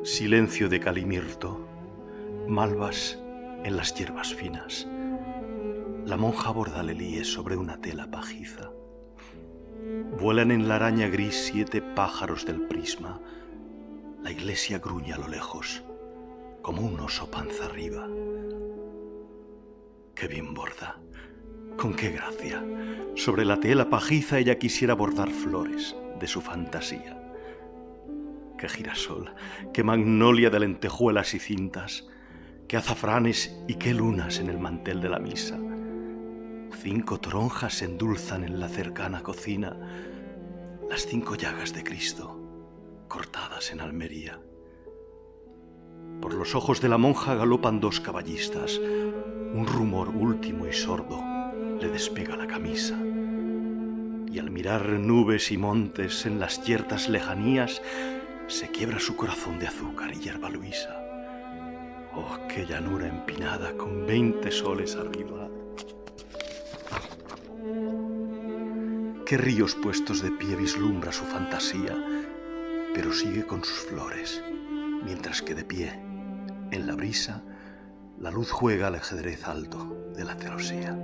Silencio de calimirto, malvas en las hierbas finas. La monja borda lelíes sobre una tela pajiza. Vuelan en la araña gris 7 pájaros del prisma. La iglesia gruñe a lo lejos, como un oso panza arriba. Qué bien borda, con qué gracia. Sobre la tela pajiza ella quisiera bordar flores de su fantasía. Qué girasol, qué magnolia de lentejuelas y cintas, qué azafranes y qué lunas en el mantel de la misa. 5 toronjas se endulzan en la cercana cocina, las 5 llagas de Cristo, cortadas en Almería. Por los ojos de la monja galopan 2 caballistas. Un rumor último y sordo le despega la camisa. Y al mirar nubes y montes en las ciertas lejanías, se quiebra su corazón de azúcar y hierba luisa. Oh, qué llanura empinada con 20 soles arriba. Qué ríos puestos de pie vislumbra su fantasía, pero sigue con sus flores, mientras que de pie, en la brisa, la luz juega al ajedrez alto de la celosía.